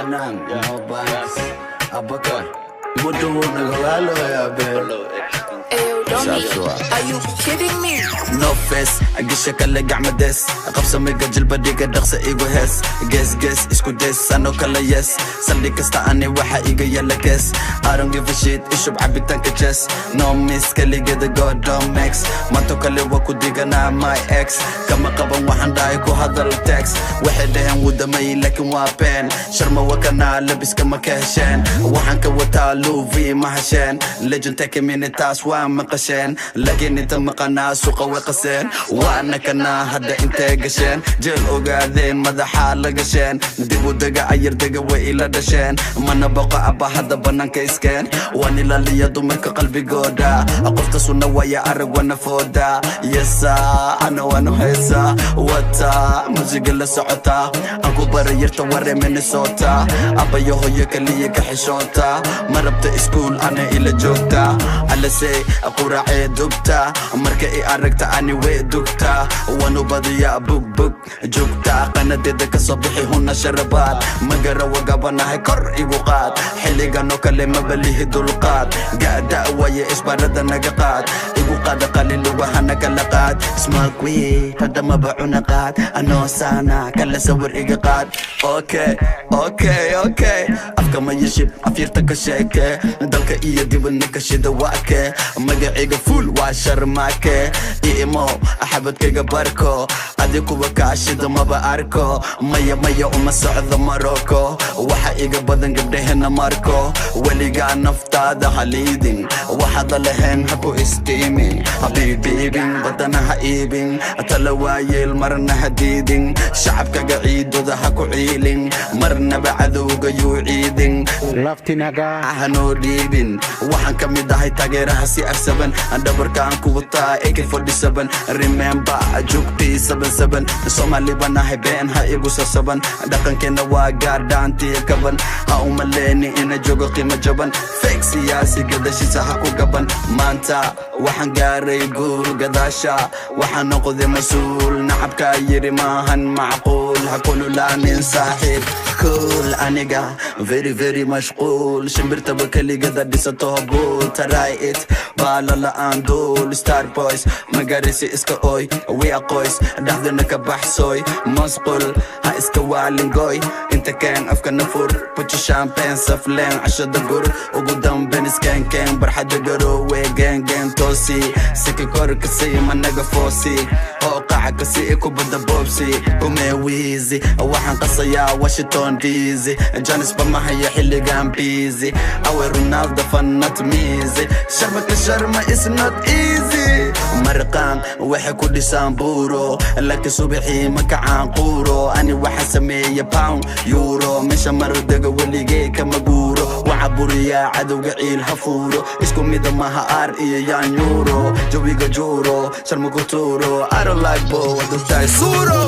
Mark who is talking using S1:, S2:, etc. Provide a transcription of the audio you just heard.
S1: Kanang, no banks, Abakar. Mudu nagalo ya be.
S2: Ayo, Domi, are you kidding me?
S1: No face, أقشك اللي قعمدس أقبس ميقا جلبة ديقا دقسة إيقو هس قس إسكو ديس أنو كلا يس سلي كستا أني وحا إيقا يلا كس I don't give a shit إشو بعبي تنك جس No miss كالي قد God don't mix مانتو كالي وكو ديقا نا my ex كما قبن وحن دايكو هذا التكس وحي دهن ودمي لكن وابين شرما وكنا لبس كما كهشان وحن كوتا لوفي مهشان لجن تاكي ميني تاس وام مقشان لكن انت مقنا سوق وقسين وانا كنا هدا انت قشان جيل اوغادين مدحا لقشان ديبو دقا عير دقا وإلا دشان مانا بقى أبا هدا بنان كيسكين واني لالي دومك قلبي قودا أقفت سنة ويا أرق وانا فودا يسا أنا وانو هيسا واتا موسيقى لسعوتا أنكو برير توري من صوتا أبا يوهو يكالي كحشوتا مربت اسكول أنا إلا جوتا على سي أقورا عيدوبتا مركا إي أرقتا أني ويدوكتا وانو بديا بوك جوكتا قنديدا كصبيحي هنا شربات مقرا وقابنا هاي كر إيقوقات حليقا نو كلمة بليه دولقات قاعدة ويا إيش باردا نقاقات إيقوقات قليل وهانا كاللقات سماك وي هدا ما بعونقات أنو سانا كلا سور إيقاقات أوكي أفكا ما يشب أفيرتك الشيكي دالك إيا ديبنك شيدا واكي مقاعيقا فول واشر ماكي إيمو أحبتك باركو أديكو بكاشيدا ما بأركو ميا وما سعود ماروكو waxa iga badan gabdhahena marko weligaa naftaada haliidin waxaada lahayn ha ku istiimin habiibiibin badana ha iibin tala waayeel marna ha diidin shacabkaga ciidooda ha ku ciilin marnaba cadowga yuu ciidin laftinaga hanoo dhiibin waxaan ka mid ahay taageeraha si arsaban dhabarkaan ku wataa AK47 remember joogtii 77 Soomaali banahay been ha igu sasaban dhaqankeena waa gaardhaantii kaban ha umaleeni ina joogo qiimo jaban fake siyaasi gadashiisa ha ku gaban maanta waxaan gaaray guul gadaasha waxaan noqday mas-uul nacabka yiri maahan macquul ha kululaanin saaxiib cool aniga very mashquul shimbirtaba keligada dhisato habuul try it baala la'aan duul star boys magarisi iska oy wiya qoys dhaxdana ka baxsooy masqul ha iska waalingoy inta keen afka nafur put your champagne safleen cashada gur ugu damben iskeenkeen barxada garoowe geengen toosi siki korka sii managa foosi oo qaca kasii kubada boobsi kumee wiizi waxaan qasayaa Washington DC Janis bamahaya xilligan busy awe Ronaldo fanat miizi sharmaka sharma is not easy marqaan waxa ku dhisaan buuro laakiin subaxii ma kacaan quuro ani waxa sameeya pound euro meesha mardaga weligay kama guuro waxa buriya cadowga ciil hafuuro isku mid maaha ar iyo yaan euro jawiga juro sharma ku tuuro I don't like bo wadta suuro